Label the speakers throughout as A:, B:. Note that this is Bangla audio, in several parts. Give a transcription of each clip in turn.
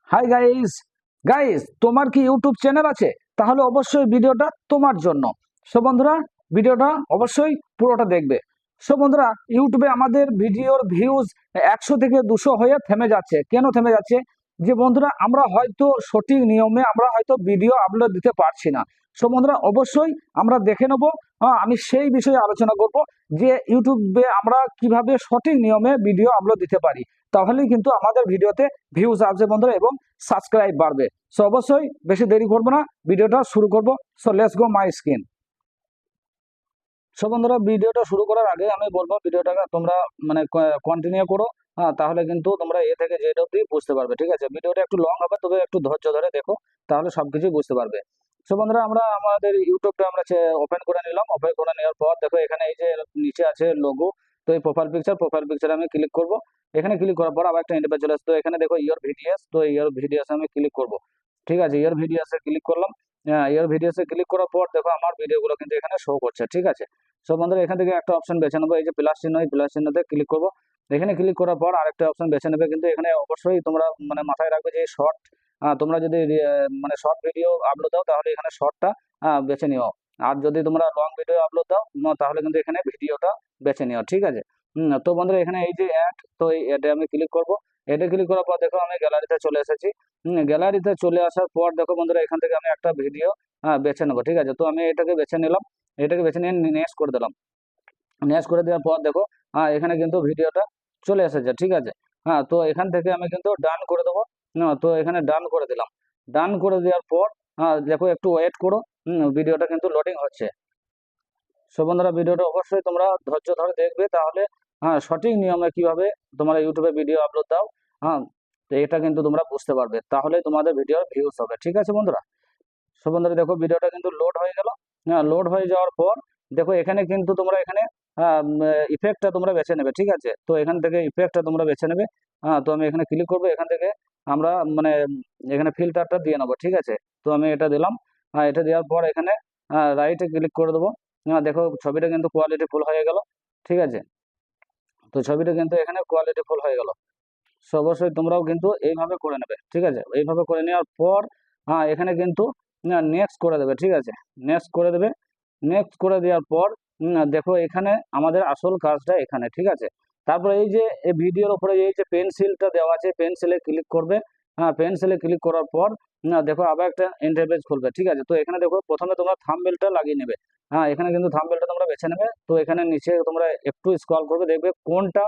A: হাই গাইস গাইস, তোমার কি ইউটিউব চ্যানেল আছে? তাহলে অবশ্যই ভিডিওটা তোমার জন্য। সো বন্ধুরা, ভিডিওটা অবশ্যই পুরোটা দেখবে। সো বন্ধুরা, ইউটিউবে আমাদের ভিডিওর ভিউজ 100 থেকে 200 হয়ে থেমে যাচ্ছে। কেন থেমে যাচ্ছে? যে বন্ধুরা, আমরা হয়তো সঠিক নিয়মে আমরা হয়তো ভিডিও আপলোড দিতে পারছি না। সো বন্ধুরা, অবশ্যই আমরা দেখে নেব। আমি সেই বিষয়ে আলোচনা করব যে ইউটিউবে আমরা কিভাবে সঠিক নিয়মে ভিডিও আপলোড দিতে পারি। তাহলেই কিন্তু আমাদের ভিডিওতে ভিউজ আসবে বন্ধুরা, এবং সাবস্ক্রাইব বাড়বে। সো অবশ্যই বেশি দেরি করবো না, ভিডিওটা শুরু করব। So let's go my screen. So বন্ধুরা, ভিডিওটা শুরু করার আগে আমি বলবো ভিডিওটাকে তোমরা মানে কন্টিনিউ করো। হ্যাঁ, তাহলে কিন্তু তোমরা এ থেকে জেড অব্দি বুঝতে পারবে। ঠিক আছে, ভিডিওটা একটু লং হবে, তবে একটু ধৈর্য ধরে দেখো, তাহলে সবকিছুই বুঝতে পারবে। সো বন্ধুরা, আমরা আমাদের ইউটিউবটা আমরা ওপেন করে নিলাম। ওপেন করে নেওয়ার পর দেখো এখানে এই যে নিচে আছে লোগো। তো এই প্রোফাইল পিকচার আমি ক্লিক করব। এখানে ক্লিক করার পর আবার একটা ইন্টারফেস চলে আসবে। তো এখানে দেখো ইয়ার ভিডিওস, তো ইয়ার ভিডিওস আমি ক্লিক করব। ঠিক আছে, ইয়ার ভিডিওসে ক্লিক করলাম। ইয়ার ভিডিওসে ক্লিক করার পর দেখো আমার ভিডিওগুলো কিন্তু এখানে শো করছে। ঠিক আছে, সো বন্ধুরা, এখান থেকে একটা অপশন বেছে নেবো, এই যে প্লাস চিহ্ন, এই প্লাস চিহ্নতে ক্লিক করবো। এখানে ক্লিক করার পর আরেকটা অপশন বেছে নেবে। কিন্তু এখানে অবশ্যই তোমরা মানে মাথায় রাখবে যে শর্ট, তোমরা যদি মানে শর্ট ভিডিও আপলোড দাও তাহলে এখানে শর্টটা বেছে নিও। আর যদি তোমরা লং ভিডিও আপলোড দাও তাহলে কিন্তু এখানে ভিডিওটা বেছে নিও। ঠিক আছে, তো বন্ধুরা, এখানে এই যে অ্যাড, তো এই অ্যাডে আমি ক্লিক করবো। অ্যাডে ক্লিক করার পর দেখো আমি গ্যালারিতে চলে এসেছি। গ্যালারিতে চলে আসার পর দেখো বন্ধুরা, এখান থেকে আমি একটা ভিডিও বেছে নেবো। ঠিক আছে, তো আমি এটাকে বেছে নিলাম। এটাকে বেছে নিয়ে নেক্সট করে দিলাম। নেক্সট করে দেওয়ার পর দেখো এখানে কিন্তু ভিডিওটা চলে এসেছে। ঠিক আছে, তো এখান থেকে আমি কিন্তু ডান করে দেবো। তো এখানে ডান করে দিলাম। ডান করে দেওয়ার পর দেখো একটু ওয়েট করো, ভিডিওটা কিন্তু লোডিং হচ্ছে। সো বন্ধুরা, ভিডিওটা অবশ্যই তোমরা ধৈর্য ধরে দেখবে, তাহলে সঠিক নিয়মে কিভাবে তোমরা ইউটিউবে ভিডিও আপলোড দাও, হ্যাঁ, তো এটা কিন্তু তোমরা বুঝতে পারবে, তাহলে তোমাদের ভিডিওর ভিউজ হবে। ঠিক আছে বন্ধুরা, সো বন্ধুরা, দেখো ভিডিওটা কিন্তু লোড হয়ে গেল। লোড হয়ে যাওয়ার পর দেখো এখানে কিন্তু তোমরা এখানে ইফেক্টটা তোমরা বেছে নেবে। ঠিক আছে, তো এখান থেকে ইফেক্টটা তোমরা বেছে নেবে। তো আমি এখানে ক্লিক করবো। এখান থেকে আমরা মানে এখানে ফিল্টারটা দিয়ে নেবো। ঠিক আছে, তো আমি এটা দিলাম। এটা দেওয়ার পর এখানে রাইটে ক্লিক করে দেবো। দেখো ছবিটা কিন্তু কোয়ালিটি ফুল হয়ে গেল। ঠিক আছে, তো ছবিটা কিন্তু এখানে কোয়ালিটি ফুল হয়ে গেল। সো অবশ্যই তোমরাও কিন্তু এইভাবে করে নেবে। ঠিক আছে, এইভাবে করে নেওয়ার পর এখানে কিন্তু নেক্সট করে দেবে। ঠিক আছে, নেক্সট করে দেবে। নেক্সট করে দেওয়ার পর দেখো এখানে আমাদের আসল কাজটা এখানে। ঠিক আছে, তারপরে এই যে এই ভিডিওর উপরে এই যে পেন্সিলটা দেওয়া আছে, পেন্সিলে ক্লিক করবে। পেন্সিলে ক্লিক করার পর দেখো আবার একটা ইন্টারফেস খুলবে। ঠিক আছে, তো এখানে দেখো প্রথমে তোমরা থাম্বনেলটা লাগিয়ে নেবে। এখানে কিন্তু থাম্বনেলটা তোমরা বেছে নেবে। তো এখানে নিচে তোমরা একটু স্ক্রল করবে, দেখবে কোনটা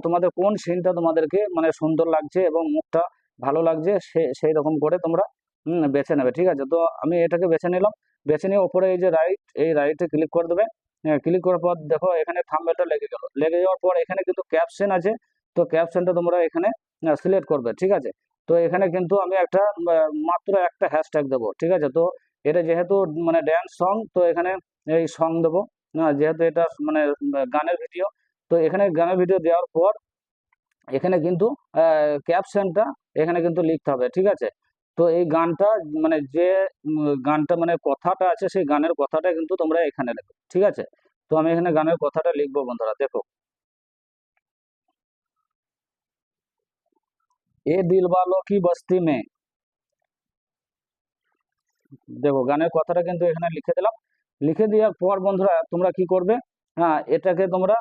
A: তোমাদের কোন সিনটা তোমাদেরকে মানে সুন্দর লাগছে এবং মুখটা ভালো লাগছে, সেই রকম করে তোমরা বেছে নেবে। ঠিক আছে, তো আমি এটাকে বেছে নিলাম। বেছে নিয়ে ওপরে এই যে রাইট, এই রাইটে ক্লিক করে দেবে। ক্লিক করার পর দেখো এখানে থাম্বনেলটা লেগে গেল। লেগে যাওয়ার পর এখানে কিন্তু ক্যাপশন আছে। তো ক্যাপশনটা তোমরা এখানে সিলেক্ট করবে। ঠিক আছে, তো এখানে কিন্তু আমি একটা মাত্র একটা হ্যাশট্যাগ দেবো। ঠিক আছে, তো এটা যেহেতু মানে ড্যান্স সং, তো এখানে এই সং দেবো। যেহেতু এটা মানে গানের ভিডিও, তো এখানে গানের ভিডিও দেওয়ার পর এখানে কিন্তু ক্যাপশনটা এখানে কিন্তু লিখতে হবে। ঠিক আছে, তো এই গানটা মানে যে গানটা মানে কথাটা আছে, সেই গানের কথাটা কিন্তু তোমরা এখানে লিখো। ঠিক আছে, তো আমি এখানে গানের কথাটা লিখবো। বন্ধুরা দেখো, এ দিল वालों की बस्ती में, দেখো গানের কথাটা কিন্তু এখানে লিখে দিলাম। লিখে দেওয়ার পর বন্ধুরা তোমরা কি করবে, এটাকে তোমরা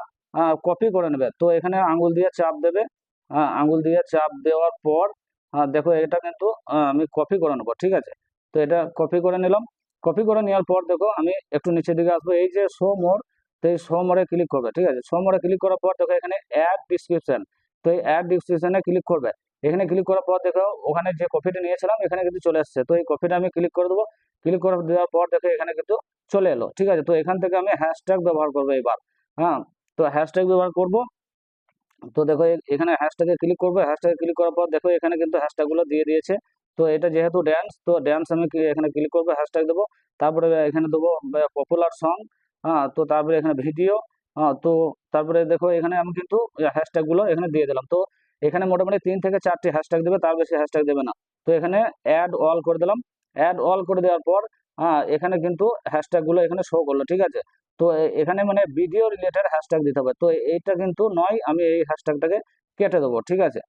A: কপি করে নেবে। তো এখানে আঙ্গুল দিয়ে চাপ দেবে। আঙ্গুল দিয়ে চাপ দেওয়ার পর দেখো এটা কিন্তু আমি কপি করে নেবো। ঠিক আছে, তো এটা কপি করে নিলাম। কপি করে নেওয়ার পর দেখো আমি একটু নিচের দিকে আসবো, এই যে শো মোর, তো এই শো মোরে ক্লিক করবে। ঠিক আছে, শো মোরে ক্লিক করার পর দেখো এখানে অ্যাড ডিসক্রিপশন, তো এই অ্যাড ডিসক্রিপশনে ক্লিক করবে। এখানে ক্লিক করার পর দেখো ওখানে যে কপিটা নিয়েছিলাম এখানে কিন্তু চলে আসছে। তো এই কপিটা আমি ক্লিক করে দেবো। ক্লিক করে দেওয়ার পর দেখো এখানে কিন্তু চলে এলো। ঠিক আছে, তো এখান থেকে আমি হ্যাশট্যাগ ব্যবহার করবো এবার। হ্যাঁ, তো হ্যাশট্যাগ ব্যবহার করব। তো দেখো এখানে হ্যাশট্যাগে ক্লিক করবে। হ্যাশট্যাগে ক্লিক করার পর দেখো এখানে কিন্তু হ্যাশট্যাগ গুলো দিয়ে দিয়েছে। তো এটা যেহেতু ড্যান্স, তো ড্যান্স আমি এখানে ক্লিক করবো, হ্যাশট্যাগ দেবো। তারপরে এখানে দেবো পপুলার সং। তো তারপরে এখানে ভিডিও। তো তারপরে দেখো এখানে আমি কিন্তু হ্যাশট্যাগ গুলো এখানে দিয়ে দিলাম। তো এখানে মোটামুটি 3 থেকে 4টি হ্যাশট্যাগ দেবে, তার বেশি হ্যাশট্যাগ দেবে না। তো এখানে অ্যাড অল করে দিলাম। অ্যাড অল করে দেওয়ার পর এখানে কিন্তু হ্যাশট্যাগ গুলো এখানে শো করলো। ঠিক আছে, তো এখানে মানে ভিডিও রিলেটেড হ্যাশট্যাগ দিতে হবে। তো এইটা কিন্তু নয়, আমি এই হ্যাশট্যাগটাকে কেটে দেবো। ঠিক আছে,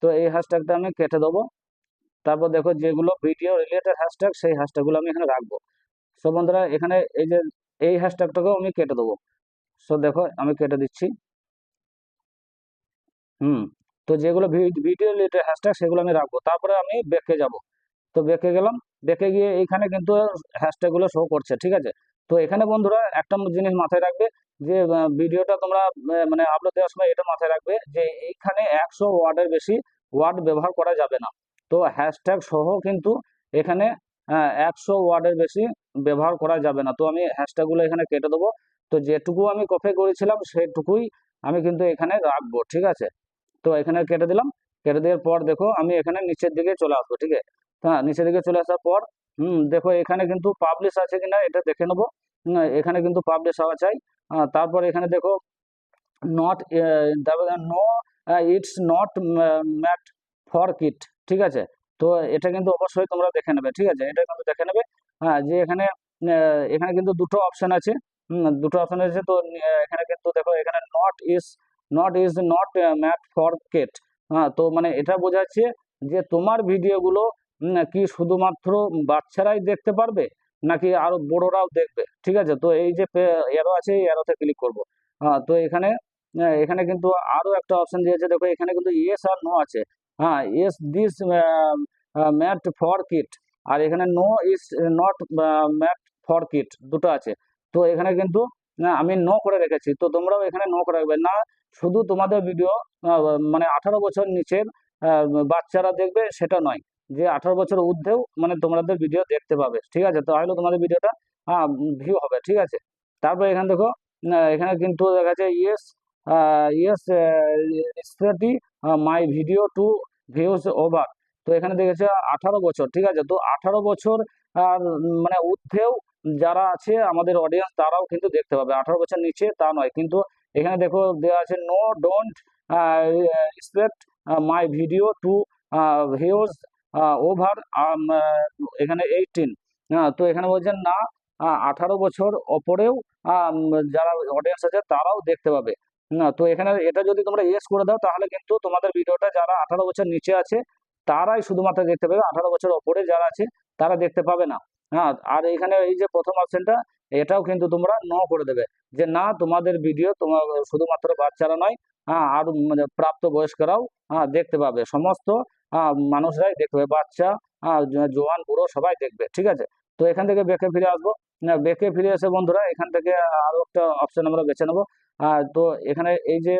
A: তো এই হ্যাশট্যাগটা আমি কেটে দেবো। তারপর দেখো যেগুলো ভিডিও রিলেটেড হ্যাশট্যাগ সেই হ্যাশট্যাগুলো আমি এখানে রাখবো। সো বন্ধুরা এখানে এই যে এই হ্যাশট্যাগটাকেও আমি কেটে দেবো। সো দেখো আমি কেটে দিচ্ছি। হুম। তো যেগুলো ভিডিও রিলেটেড হ্যাশট্যাগ সেগুলো আমি রাখবো। তারপরে আমি ব্যাকে যাব। তো ব্যাকে গেলাম, ব্যাকে গিয়ে এইখানে কিন্তু হ্যাশট্যাগ গুলো শো করছে, ঠিক আছে। তো এখানে বন্ধুরা একটা জিনিস মাথায় রাখবে যে ভিডিওটা তোমরা মানে আপলোড দেওয়ার সময় এটা মাথায় রাখবে যে এইখানে 100 ওয়ার্ডের বেশি ওয়ার্ড ব্যবহার করা যাবে না। তো হ্যাশট্যাগ সহ কিন্তু এখানে 100 ওয়ার্ডের বেশি ব্যবহার করা যাবে না। তো আমি হ্যাশট্যাগ গুলো এখানে কেটে দেবো। তো যেটুকু আমি কপি করেছিলাম সেটুকুই আমি কিন্তু এখানে রাখবো, ঠিক আছে। তো এখানে কেটে দিলাম। কেটে দেওয়ার পর দেখো আমি এখানে নিচের দিকে চলে আসবো, ঠিক আছে। হ্যাঁ, নিচের দিকে চলে আসার পর দেখো এখানে কিন্তু পাবলিশ আছে কিনা এটা দেখে নেবো। এখানে কিন্তু পাবলিশ হওয়া চাই। তারপর এখানে দেখো not no, it's not mat for kids, ঠিক আছে। তো এটা কিন্তু অবশ্যই তোমরা দেখে নেবে, ঠিক আছে, এটা কিন্তু দেখে নেবে। হ্যাঁ, যে এখানে এখানে কিন্তু দুটো অপশন আছে। দুটো অপশন আছে। তো এখানে কিন্তু দেখো এখানে নট ম্যাট ফর কিট। হ্যাঁ, তো মানে এটা বোঝাচ্ছে যে তোমার ভিডিওগুলো কি শুধুমাত্র বাচ্চারাই দেখতে পারবে নাকি আরো বড়রাও দেখবে, ঠিক আছে। তো এই যে এরো আছে এই এরোতে ক্লিক করব। তো এখানে এখানে কিন্তু আরো একটা অপশন দিয়েছে, দেখো এখানে কিন্তু ইয়েস আর নো আছে। হ্যাঁ, yes this mat for kit, আর এখানে no is not mat for kit, দুটো আছে। তো এখানে কিন্তু আমি নো করে রেখেছি। তো তোমরাও এখানে নো করে রাখবে না। শুধু তোমাদের ভিডিও মানে 18 বছর নিচের বাচ্চারা দেখবে সেটা নয়, যে 18 বছর ঊর্ধ্বেও মানে তোমাদের ভিডিও দেখতে পাবে, ঠিক আছে। তাহলে তোমাদের ভিডিওটা ভিউ হবে, ঠিক আছে। তারপর এখানে দেখো এখানে কিন্তু দেখা যাচ্ছে yes yes registry my video to views over. তো এখানে দেখেছে 18 বছর, ঠিক আছে। তো 18 বছর আর মানে ঊর্ধ্বেও যারা আছে আমাদের অডিয়েন্স তারাও কিন্তু দেখতে পাবে, 18 বছর নিচে তা নয়। কিন্তু এখানে দেখো দেওয়া আছে no don't respect my video to views over এখানে 18। তো এখানে বলছেন না 18 বছর ওপরেও আম, যারা অডিয়েন্স আছে তারাও দেখতে পাবে না। তো এখানে এটা যদি তোমরা ইয়েস করে দাও তাহলে কিন্তু তোমাদের ভিডিওটা যারা 18 বছর নিচে আছে তারাই শুধুমাত্র দেখতে পাবে, 18 বছর ওপরে যারা আছে তারা দেখতে পাবে না। হ্যাঁ, আর এখানে এই যে প্রথম অপশনটা এটাও কিন্তু তোমরা নো করে দেবে, যে না তোমাদের ভিডিও তোমার শুধুমাত্র বাচ্চারা নয়, আর মানে প্রাপ্ত বয়স্করাও দেখতে পাবে, সমস্ত মানুষরাই দেখতে পাবে, বাচ্চা জোয়ান বুড়ো সবাই দেখবে, ঠিক আছে। তো এখান থেকে বেঁকে ফিরে আসবো। বেঁকে ফিরে এসে বন্ধুরা এখান থেকে আরো একটা অপশন আমরা বেছে নেবো। তো এখানে এই যে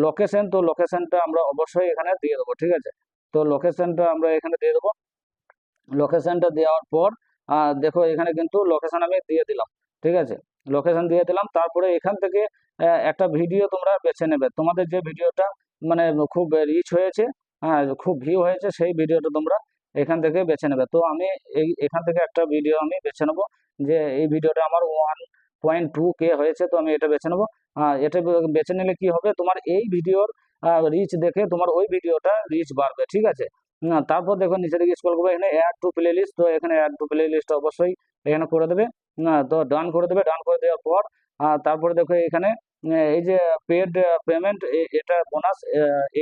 A: লোকেশন, তো লোকেশনটা আমরা অবশ্যই এখানে দিয়ে দেবো, ঠিক আছে। তো লোকেশনটা আমরা এখানে দিয়ে দেবো। লোকেশনটা দেওয়ার পর দেখো এখানে কিন্তু লোকেশন আমি দিয়ে দিলাম, ঠিক আছে। লোকেশন দিয়ে দিলাম। তারপরে এখান থেকে একটা ভিডিও তোমরা বেছে নেবে, তোমাদের যে ভিডিওটা মানে খুব রিচ হয়েছে, খুব ভিউ হয়েছে, সেই ভিডিওটা তোমরা এখান থেকে বেছে নেবে। তো আমি এখান থেকে একটা ভিডিও আমি বেছে নেবো, যে এই ভিডিওটা আমার 1.2K হয়েছে, তো আমি এটা বেছে নেবো। এটা বেছে নিলে কি হবে, তোমার এই ভিডিওর রিচ দেখে তোমার ওই ভিডিওটা রিচ বাড়বে, ঠিক আছে। তারপর দেখো নিচে দিকে স্ক্রল করবে, এখানে অ্যাড টু প্লে লিস্ট। তো এখানে অ্যাড টু প্লে লিস্ট অবশ্যই এখানে করে দেবে। তো ডান করে দেবে। ডান করে দেওয়ার পর তারপরে দেখো এখানে এই যে পেড পেমেন্ট, এটা বোনাস,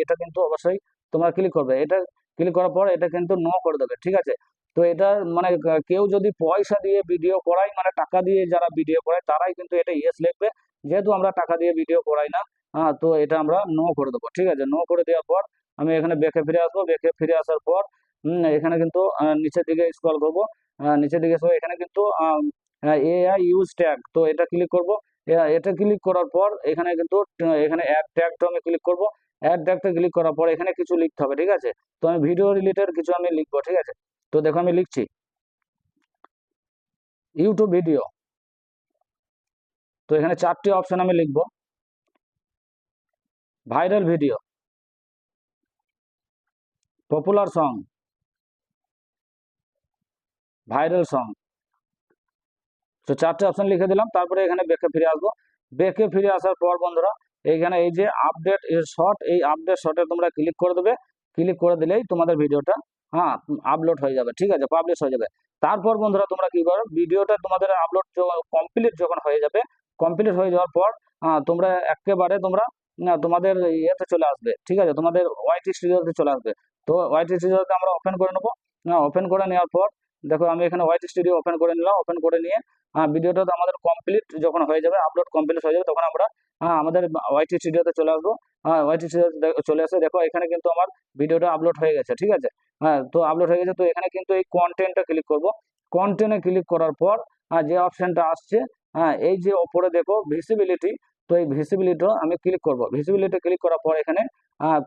A: এটা কিন্তু অবশ্যই তোমরা ক্লিক করবে। এটা ক্লিক করার পর এটা কিন্তু নো করে দেবে, ঠিক আছে। তো এটা মানে কেউ যদি পয়সা দিয়ে ভিডিও করায়, মানে টাকা দিয়ে যারা ভিডিও করায় তারাই কিন্তু এটা ইয়েস লিখবে, যেহেতু আমরা টাকা দিয়ে ভিডিও করাই না। তো এটা আমরা নো করে দেবো, ঠিক আছে। নো করে দেওয়ার পর আমি এখানে ব্যাকে ফিরে আসবো। ব্যাকে ফিরে আসার পর এখানে কিন্তু নিচের দিকে স্ক্রল করব। নিচের দিকে এখানে কিন্তু এআই ইউজ ট্যাগ, তো এটা ক্লিক করব। এটা ক্লিক করার পর এখানে কিন্তু এখানে অ্যাড ট্যাগটা আমি ক্লিক করব। অ্যাড ট্যাগটা ক্লিক করার পর এখানে কিছু লিখতে হবে, ঠিক আছে। তো আমি ভিডিও রিলেটেড কিছু আমি লিখবো, ঠিক আছে। তো দেখো আমি লিখছি ইউটিউব ভিডিও। তো এখানে 4টি অপশন আমি লিখবো। Viral video, popular song, viral song. তো 4টে অপশন লিখে দিলাম। তারপরে এখানে ব্যাকে ফিরে আসবো। ব্যাকে ফিরে আসার পর বন্ধুরা এইখানে এই যে আপডেট শর্ট, এই আপডেট শর্টে তোমরা ক্লিক করে দেবে। ক্লিক করে দিলেই তোমাদের ভিডিওটা আপলোড হয়ে যাবে, ঠিক আছে, পাবলিশ হয়ে যাবে। তারপর বন্ধুরা তোমরা কি করো, ভিডিওটা তোমাদের আপলোড কমপ্লিট যখন হয়ে যাবে, কমপ্লিট হয়ে যাওয়ার পর তোমরা একেবারে তোমরা তোমাদের ইয়েতে চলে আসবে, ঠিক আছে, তোমাদের ওয়াইটি স্টুডিওতে চলে আসবে। তো ওয়াইটি স্টুডিওতে আমরা ওপেন করে নেবো। না, ওপেন করে নেওয়ার পর দেখো আমি এখানে ওয়াইটি স্টুডিও ওপেন করে নিলাম। ওপেন করে নিয়ে ভিডিওটা তো আমাদের কমপ্লিট যখন হয়ে যাবে, আপলোড কমপ্লিট হয়ে যাবে, তখন আমরা আমাদের ওয়াইটি স্টুডিওতে চলে আসবো। ওয়াইটি স্টুডিওতে চলে আসে দেখো এখানে কিন্তু আমার ভিডিওটা আপলোড হয়ে গেছে, ঠিক আছে। তো আপলোড হয়ে গেছে, তো এখানে কিন্তু এই কন্টেন্টটা ক্লিক করব। কন্টেন্টে ক্লিক করার পর যে অপশনটা আসছে, এই যে ওপরে দেখো ভিসিবিলিটি, তো এই ভিসিবিলিটি আমি ক্লিক করব। ভিসিবিলিটি ক্লিক করার পর এখানে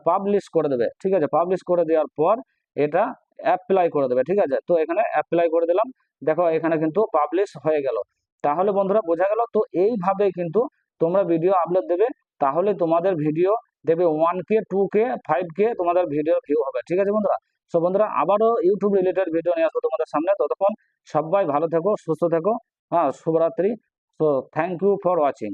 A: পাবলিশ করে দেবে, ঠিক আছে। পাবলিশ করে দেওয়ার পর এটা অ্যাপ্লাই করে দেবে, ঠিক আছে। তো এখানে অ্যাপ্লাই করে দিলাম, দেখো এখানে কিন্তু পাবলিশ হয়ে গেল। তাহলে বন্ধুরা বোঝা গেল, তো এইভাবে কিন্তু তোমরা ভিডিও আপলোড দেবে, তাহলে তোমাদের ভিডিও দেবে 1K 2K 5K তোমাদের ভিডিও ভিউ হবে, ঠিক আছে বন্ধুরা। সো বন্ধুরা আবারও ইউটিউব রিলেটেড ভিডিও নিয়ে আসবো তোমাদের সামনে, ততক্ষণ সবাই ভালো থেকো, সুস্থ থেকো। শুভরাত্রি। So thank you for watching.